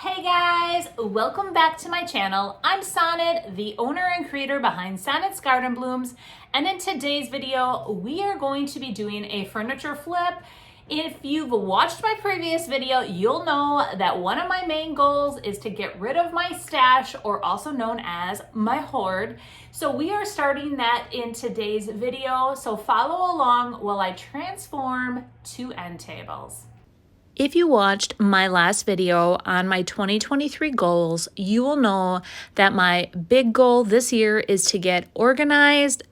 Hey guys, welcome back to my channel. I'm Sonnet, the owner and creator behind Sonnet's Garden Blooms, and in today's video, we are going to be doing a furniture flip. If you've watched my previous video, you'll know that one of my main goals is to get rid of my stash, or also known as my hoard. So we are starting that in today's video, so follow along while I transform 2 end tables. If you watched my last video on my 2023 goals, you will know that my big goal this year is to get organized,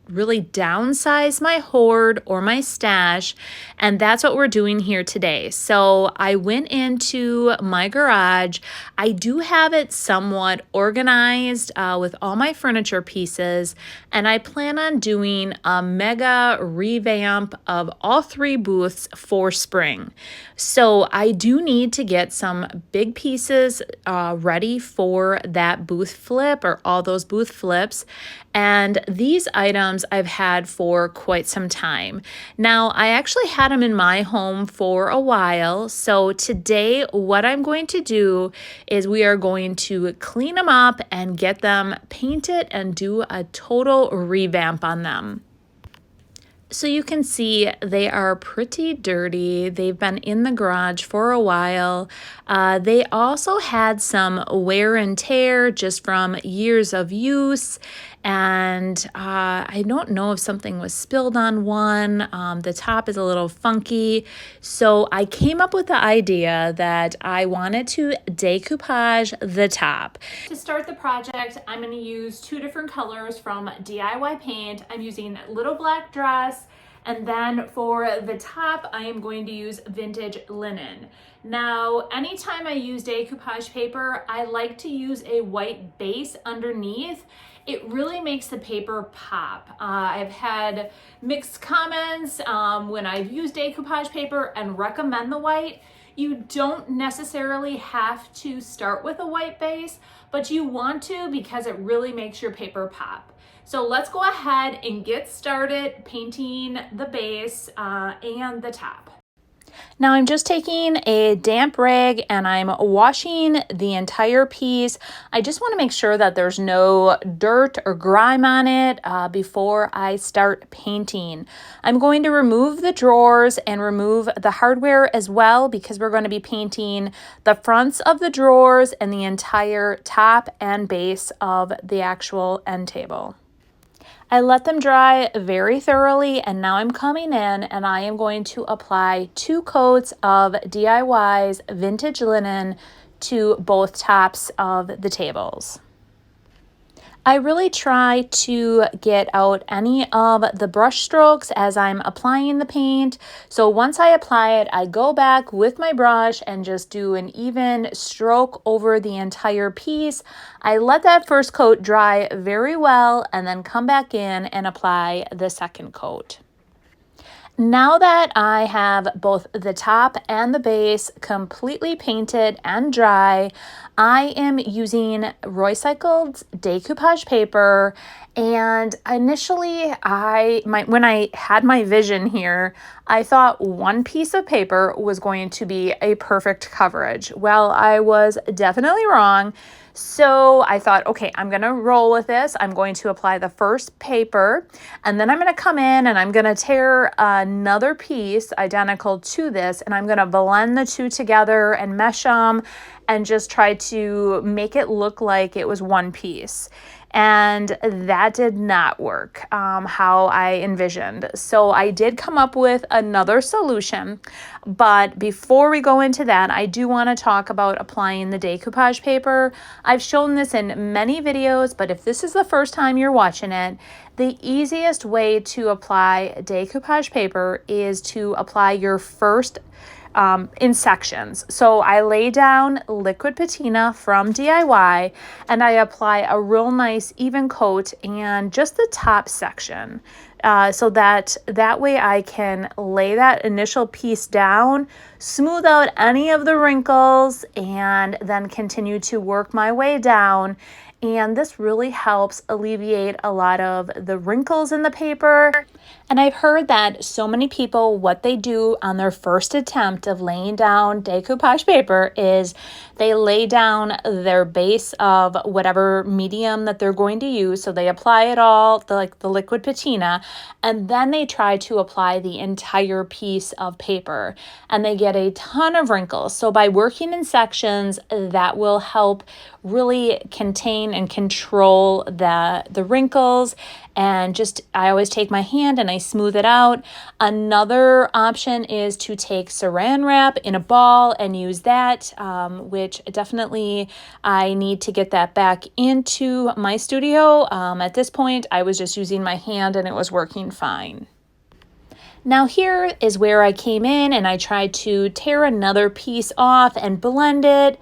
really downsize my hoard or my stash, and that's what we're doing here today. So I went into my garage. I do have it somewhat organized with all my furniture pieces, and I plan on doing a mega revamp of all 3 booths for spring. So I do need to get some big pieces ready for that booth flip, or all those booth flips. And these items I've had for quite some time. Now, I actually had them in my home for a while. So today, what I'm going to do is we are going to clean them up and get them painted and do a total revamp on them. So you can see they are pretty dirty. They've been in the garage for a while. They also had some wear and tear just from years of use. And I don't know if something was spilled on one. The top is a little funky. So I came up with the idea that I wanted to decoupage the top. To start the project, I'm going to use 2 different colors from DIY Paint. I'm using Little Black Dress, and then for the top, I am going to use Vintage Linen. Now, anytime I use decoupage paper, I like to use a white base underneath. It really makes the paper pop. I've had mixed comments when I've used decoupage paper and recommend the white. You don't necessarily have to start with a white base, but you want to because it really makes your paper pop. So let's go ahead and get started painting the base and the top. Now I'm just taking a damp rag and I'm washing the entire piece. I just want to make sure that there's no dirt or grime on it before I start painting. I'm going to remove the drawers and remove the hardware as well, because we're going to be painting the fronts of the drawers and the entire top and base of the actual end table. I let them dry very thoroughly, and now I'm coming in and I am going to apply 2 coats of DIY's Vintage Linen to both tops of the tables. I really try to get out any of the brush strokes as I'm applying the paint. So once I apply it, I go back with my brush and just do an even stroke over the entire piece. I let that first coat dry very well and then come back in and apply the second coat. Now that I have both the top and the base completely painted and dry, I am using Roycycled Decoupage Paper. And initially, when I had my vision here, I thought 1 piece of paper was going to be a perfect coverage. Well, I was definitely wrong. So I thought, okay, I'm going to roll with this. I'm going to apply the first paper, and then I'm going to come in and I'm going to tear another piece identical to this, and I'm going to blend the 2 together and mesh them and just try to make it look like it was 1 piece. And that did not work how I envisioned. So I did come up with another solution. But before we go into that, I do want to talk about applying the decoupage paper. I've shown this in many videos, but if this is the first time you're watching it, the easiest way to apply decoupage paper is to apply your first in sections. So I lay down liquid patina from DIY and I apply a real nice even coat and just the top section. so that way I can lay that initial piece down, smooth out any of the wrinkles, and then continue to work my way down. And this really helps alleviate a lot of the wrinkles in the paper. And I've heard that so many people, what they do on their first attempt of laying down decoupage paper is they lay down their base of whatever medium that they're going to use. So they apply it all, like the liquid patina, and then they try to apply the entire piece of paper, and they get a ton of wrinkles. So by working in sections, that will help really contain and control the wrinkles. And just, I always take my hand and I smooth it out. Another option is to take saran wrap in a ball and use that, which definitely I need to get that back into my studio. At this point, I was just using my hand and it was working fine. Now here is where I came in and I tried to tear another piece off and blend it.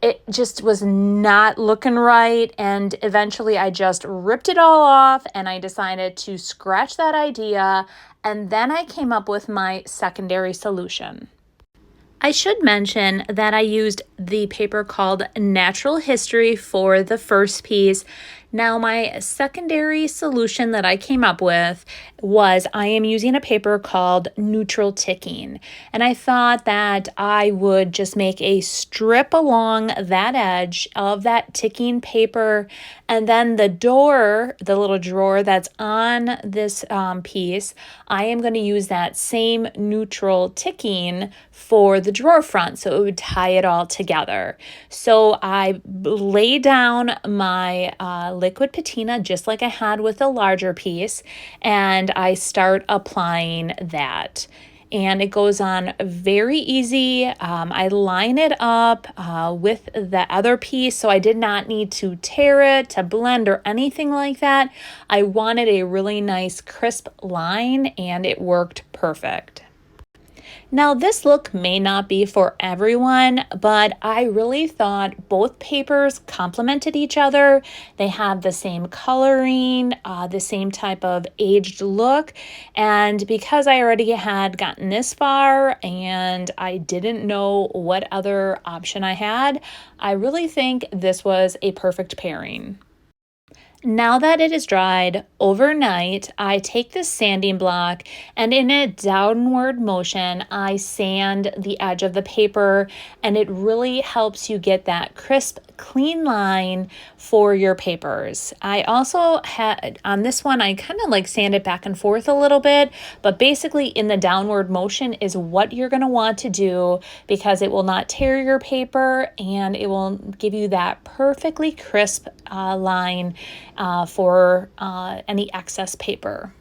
It just was not looking right, and eventually I just ripped it all off and I decided to scratch that idea, and then I came up with my secondary solution. I should mention that I used the paper called Natural History for the first piece. Now, my secondary solution that I came up with was I am using a paper called Neutral Ticking. And I thought that I would just make a strip along that edge of that ticking paper. And then the door, the little drawer that's on this piece, I am going to use that same neutral ticking for the drawer front, so it would tie it all together. So I lay down my liquid patina just like I had with the larger piece, and I start applying that. And it goes on very easy. I line it up with the other piece, so I did not need to tear it, to blend or anything like that. I wanted a really nice crisp line, and it worked perfect. Now, this look may not be for everyone, but I really thought both papers complemented each other. They have the same coloring, the same type of aged look. And because I already had gotten this far and I didn't know what other option I had, I really think this was a perfect pairing. Now that it is dried overnight, I take this sanding block and in a downward motion, I sand the edge of the paper, and it really helps you get that crisp, clean line for your papers. I also had, on this one, I kind of like sand it back and forth a little bit, but basically in the downward motion is what you're going to want to do because it will not tear your paper and it will give you that perfectly crisp line for any excess paper.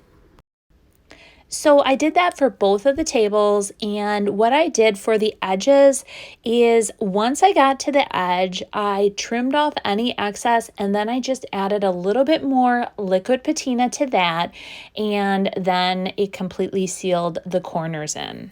So I did that for both of the tables, and what I did for the edges is once I got to the edge, I trimmed off any excess and then I just added a little bit more liquid patina to that, and then it completely sealed the corners in.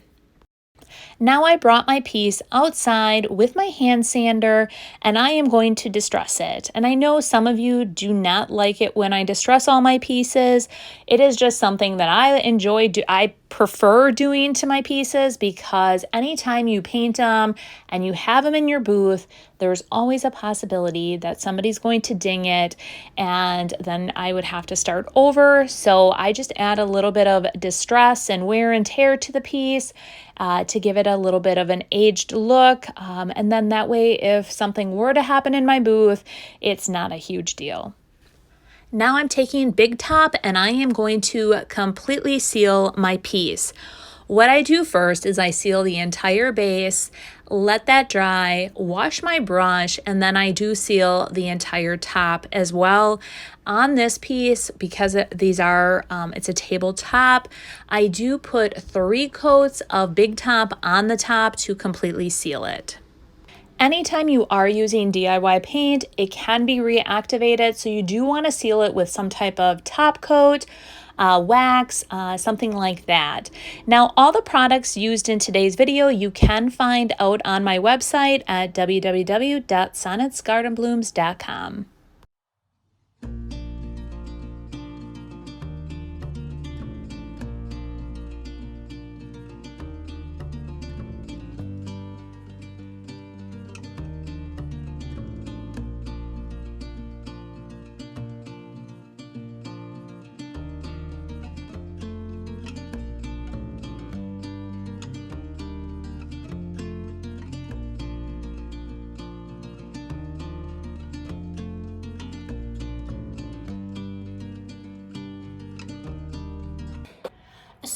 Now I brought my piece outside with my hand sander and I am going to distress it. And I know some of you do not like it when I distress all my pieces. It is just something that I enjoy. I prefer doing to my pieces because anytime you paint them and you have them in your booth, there's always a possibility that somebody's going to ding it and then I would have to start over. So I just add a little bit of distress and wear and tear to the piece to give it a little bit of an aged look. And then that way, if something were to happen in my booth, it's not a huge deal. Now I'm taking Big Top and I am going to completely seal my piece. What I do first is I seal the entire base, let that dry, wash my brush, and then I do seal the entire top as well. On this piece, because these are, it's a tabletop, I do put 3 coats of Big Top on the top to completely seal it. Anytime you are using DIY paint, it can be reactivated, so you do want to seal it with some type of top coat, wax, something like that. Now, all the products used in today's video you can find out on my website at www.sonnetsgardenblooms.com.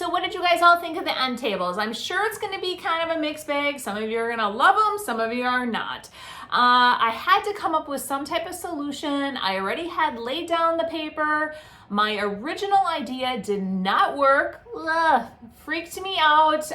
So what did you guys all think of the end tables? I'm sure it's going to be kind of a mixed bag. Some of you are going to love them, some of you are not. I had to come up with some type of solution. I already had laid down the paper. My original idea did not work. Ugh, freaked me out,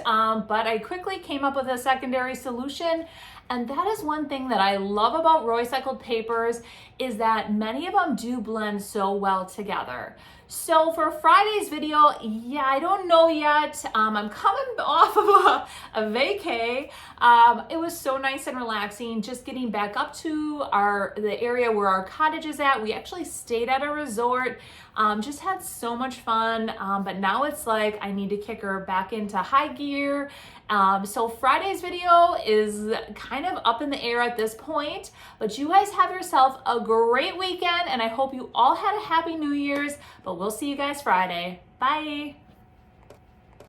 but I quickly came up with a secondary solution. And that is one thing that I love about Roycycled papers, is that many of them do blend so well together. So for Friday's video, yeah, I don't know yet. I'm coming off of a vacay. It was so nice and relaxing just getting back up to the area where our cottage is at. We actually stayed at a resort, just had so much fun. But now it's like I need to kick her back into high gear. So Friday's video is kind of up in the air at this point, but you guys have yourself a great weekend, and I hope you all had a happy New Year's, but we'll see you guys Friday. Bye.